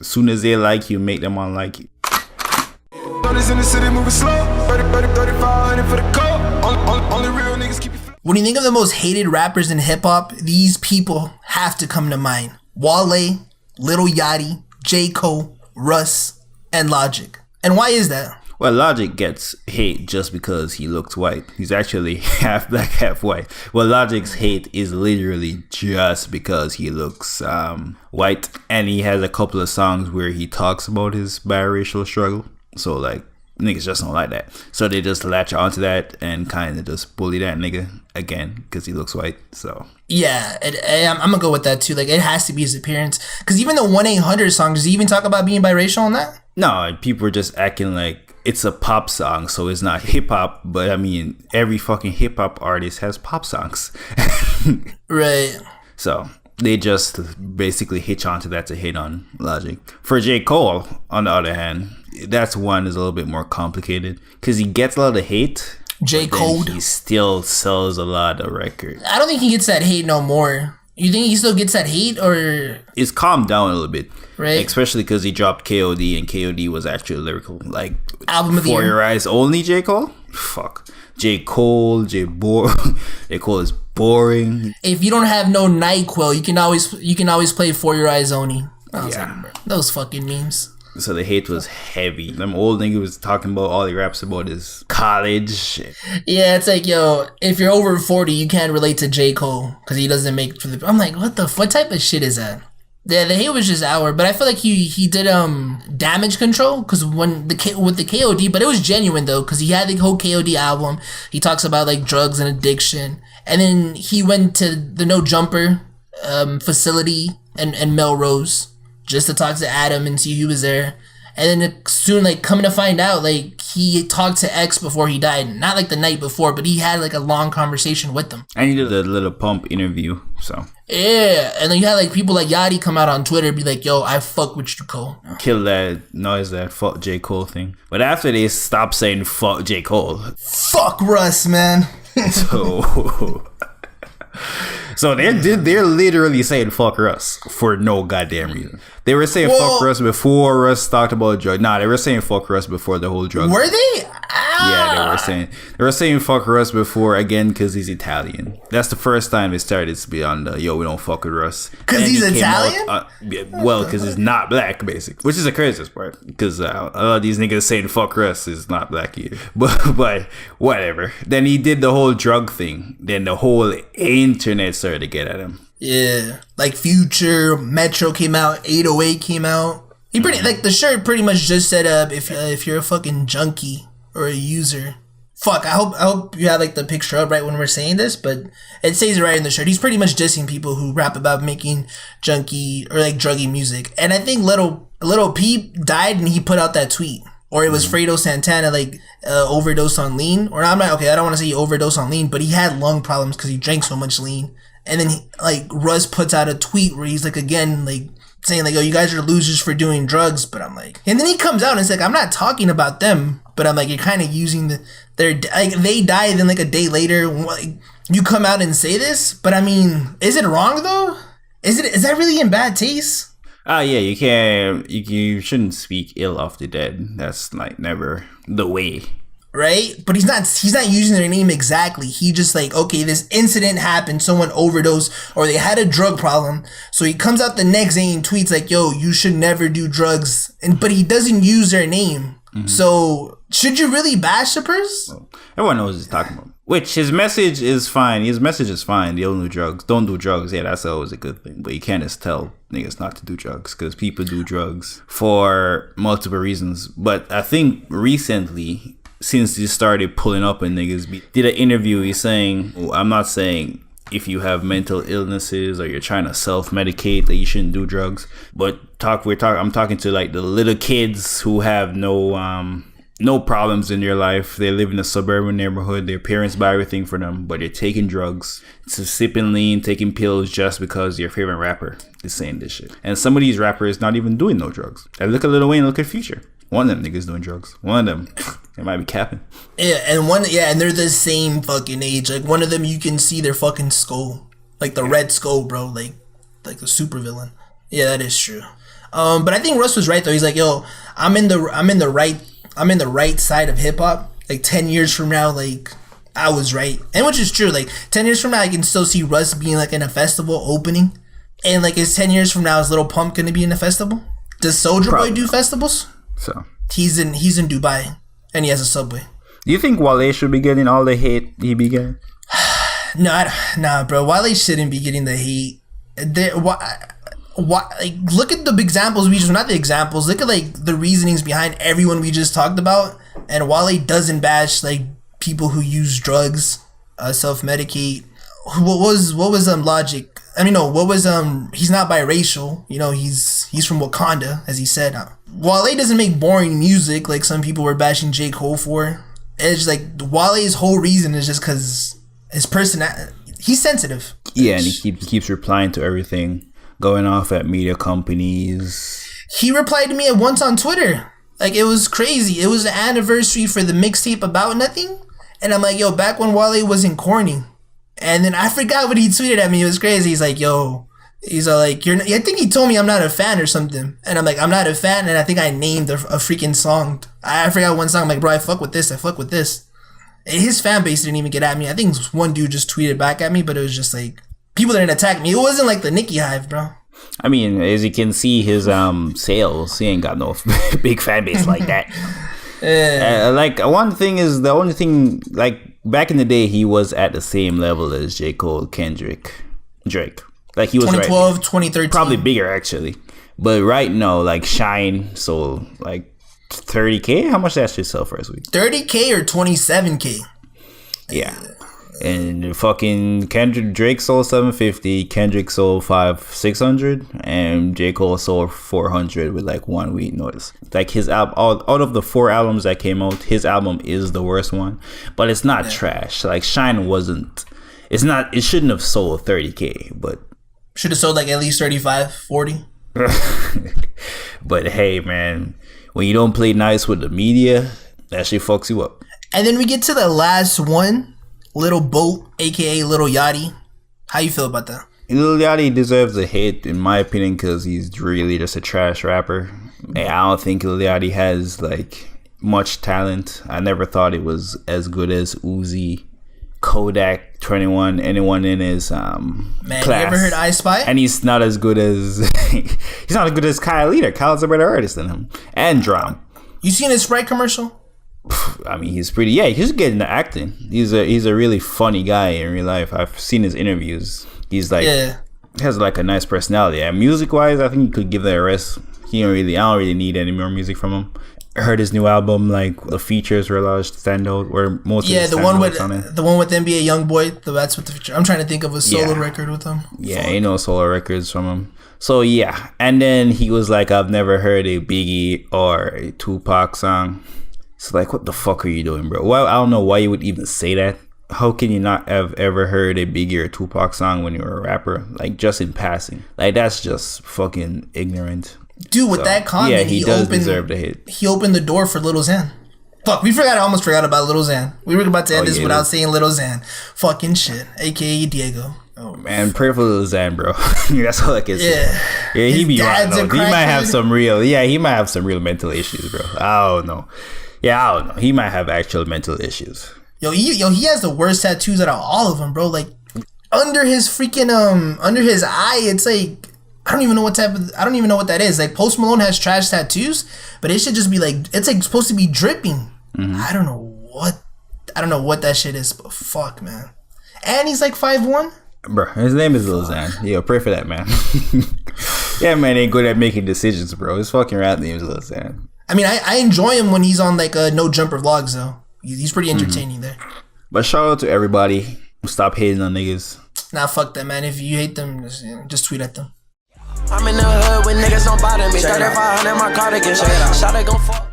As soon as they like you, make them unlike you. When you think of the most hated rappers in hip-hop, these people have to come to mind. Wale, Lil Yachty, J. Cole, Russ, and Logic. And why is that? Well, Logic gets hate just because he looks white. He's actually half black, half white. Well, Logic's hate is literally just because he looks white. And he has a couple of songs where he talks about his biracial struggle. So, like, niggas just don't like that. So they just latch onto that and kind of just bully that nigga again because he looks white. So yeah, I'm gonna go with that too. Like, it has to be his appearance. Because even the 1-800 song, does he even talk about being biracial in that? No, people are just acting like it's a pop song, so it's not hip hop. But I mean, every fucking hip hop artist has pop songs. Right. So they just basically hitch onto that to hate on Logic. For J. Cole, on the other hand, that's one is a little bit more complicated because he gets a lot of hate. J. Cole, he still sells a lot of records. I don't think he gets that hate no more. You think he still gets that hate, or it's calmed down a little bit, right? Especially because he dropped KOD, and KOD was actually lyrical, like album of the year. For Your Eyes Only. J. Cole, fuck. J. Cole is boring. If you don't have no NyQuil, you can always play For Your Eyes Only. Yeah, those fucking memes. So the hate was heavy. Them old nigga was talking about all he raps about is college. Yeah, it's like, yo, if you're over 40, you can't relate to J. Cole because he doesn't make it for the. I'm like, what type of shit is that? Yeah, the hate was just our, but I feel like he did Damage Control because with the KOD, but it was genuine though because he had the whole KOD album. He talks about like drugs and addiction, and then he went to the No Jumper facility and Melrose just to talk to Adam and see who was there. And then soon, like, coming to find out, like, he talked to X before he died. Not, like, the night before, but he had, like, a long conversation with them. And he did a Little Pump interview, so. Yeah, and then you had, like, people like Yachty come out on Twitter and be like, yo, I fuck with you, Cole. Kill that noise, that fuck J. Cole thing. But after they stopped saying fuck J. Cole. Fuck Russ, man. So they're literally saying fuck Russ for no goddamn reason. They were saying fuck Russ before Russ talked about drugs. Nah, they were saying fuck Russ before the whole drug. Were they? Yeah, they were saying fuck Russ before, again, because he's Italian. That's the first time it started to be on the we don't fuck with Russ. Because he's Italian? Because he's not black, basically. Which is the craziest part. Because a lot of these niggas saying fuck Russ is not black either. But whatever. Then he did the whole drug thing. Then the whole internet started to get at him. Yeah. Like Future, Metro came out, 808 came out. He like the shirt pretty much just said if you're a fucking junkie or a user. Fuck, I hope you have like the picture up right when we're saying this, but it says it right in the shirt. He's pretty much dissing people who rap about making junkie or like druggy music. And I think Little Peep died and he put out that tweet. Or it was Fredo Santana like overdosed on lean. Or I'm not, okay, I don't want to say he overdosed on lean, but he had lung problems because he drank so much lean. And then Russ puts out a tweet where he's like, again, like saying like, oh, you guys are losers for doing drugs. But I'm like, and then he comes out and it's like, I'm not talking about them, but I'm like, you're kind of using they died, then like a day later, like, you come out and say this. But I mean, is it wrong though? Is that really in bad taste? Yeah, you shouldn't speak ill of the dead. That's like never the way. Right? But he's not using their name exactly. He just like, okay, this incident happened, someone overdosed, or they had a drug problem. So he comes out the next day and tweets like, yo, you should never do drugs. But he doesn't use their name. Mm-hmm. So should you really bash the person? Well, everyone knows what he's talking about. Which his message is fine. His message is fine. They don't do drugs. Don't do drugs. Yeah, that's always a good thing. But you can't just tell niggas not to do drugs because people do drugs for multiple reasons. But I think recently, since he started pulling up and niggas did an interview, he's saying, I'm not saying if you have mental illnesses or you're trying to self-medicate that you shouldn't do drugs, but I'm talking to like the little kids who have no problems in their life. They live in a suburban neighborhood. Their parents buy everything for them, but they're taking drugs, sipping lean, taking pills just because your favorite rapper is saying this shit. And some of these rappers not even doing no drugs. Like, look at Lil Wayne, look at Future. One of them niggas doing drugs. One of them, they might be capping. Yeah, and they're the same fucking age. Like, one of them, you can see their fucking skull. Like the red skull, bro. Like the super villain. Yeah, that is true. But I think Russ was right though. He's like, yo, I'm in the right side of hip hop. Like 10 years from now, like I was right, and which is true. Like 10 years from now, I can still see Russ being like in a festival opening, and like is 10 years from now, is Lil Pump gonna be in a festival? Does Soulja Boy do festivals? So he's in Dubai, and he has a Subway. Do you think Wale should be getting all the hate he be getting? Nah, bro. Wale shouldn't be getting the hate. Like, look at the examples not the examples. Look at like the reasonings behind everyone we just talked about, and Wale doesn't bash like people who use drugs, self-medicate. What was Logic? I mean, no. What was He's not biracial. You know, he's from Wakanda, as he said. Wale doesn't make boring music like some people were bashing J. Cole for. It's just like Wale's whole reason is just because his personality. He's sensitive. Yeah, and he keeps replying to everything, going off at media companies. He replied to me once on Twitter. Like, it was crazy. It was the anniversary for the mixtape About Nothing. And I'm like, yo, back when Wale wasn't corny. And then I forgot what he tweeted at me. It was crazy. He's like, yo, he's like, I think he told me I'm not a fan or something. And I'm like, I'm not a fan. And I think I named a freaking song. I forgot one song. I'm like, bro, I fuck with this. And his fan base didn't even get at me. I think one dude just tweeted back at me, but it was just like, people didn't attack me. It wasn't like the Nicki Hive, bro. I mean, as you can see, his sales, he ain't got no big fan base like that. Like, one thing is, the only thing, like, back in the day, he was at the same level as J. Cole, Drake. Like, he was 2012, right, 2013. probably bigger, actually. But right now, like, Shine sold, like, 30K? How much did that shit sell first week? 30K or 27K? Yeah. And fucking Drake sold 750, Kendrick sold 600, and J. Cole sold 400 with like 1 week notice. Like, his album, out of the 4 albums that came out, his album is the worst one, but it's not trash. Like, Shine wasn't, it shouldn't have sold 30K, but should have sold like at least 35, 40. But hey, man, when you don't play nice with the media, that shit fucks you up. And then we get to the last one, Lil Boat, aka Lil Yachty. How you feel about that? Lil Yachty deserves a hit, in my opinion, because he's really just a trash rapper. And I don't think Lil Yachty has like much talent. I never thought it was as good as Uzi, Kodak, 21, anyone in his Man, class. You ever heard I Spy? And he's not as good as Kyle either. Kyle's a better artist than him. And Drum. You seen his Sprite commercial? I mean, he's pretty. Yeah, he's getting into acting. He's a really funny guy in real life. I've seen his interviews. He's like, has like a nice personality. And music wise, I think he could give that a rest. I don't really need any more music from him. I heard his new album, like the features were a lot of standout, or most of the one with on it. The one with NBA YoungBoy. That's what the feature. I'm trying to think of a solo record with him. Yeah, ain't no solo records from him. So yeah, and then he was like, I've never heard a Biggie or a Tupac song. It's like, what the fuck are you doing, bro? Well, I don't know why you would even say that. How can you not have ever heard a Biggie or Tupac song when you were a rapper? Like, just in passing. Like, that's just fucking ignorant. Dude, with that comment, yeah, he does deserve the hit. He opened the door for Lil Xan. Fuck, I almost forgot about Lil Xan. We were about to end this without saying Lil Xan. Fucking shit. AKA Diego. Oh man, pray for Lil Xan, bro. That's all I can say. Yeah, he be right though. He might have some real mental issues, bro. I don't know. Yeah, I don't know. He might have actual mental issues. He has the worst tattoos out of all of them, bro. Like, under his freaking under his eye, it's like, I don't even know what that is. Like, Post Malone has trash tattoos, but it should just be like, it's like supposed to be dripping. Mm-hmm. I don't know what that shit is, but fuck, man. And he's like 5'1". Bro, his name is Lil Xan. Yo, pray for that man. Yeah, man ain't good at making decisions, bro. His fucking rap name is Lil Xan. I mean, I enjoy him when he's on like No Jumper vlogs though. He's pretty entertaining there. But shout out to everybody. Stop hating on niggas. Nah, fuck that, man. If you hate them, just tweet at them. I'm in the hood when niggas don't bother me. 3500 my cardigan. Shot it gon' fuck.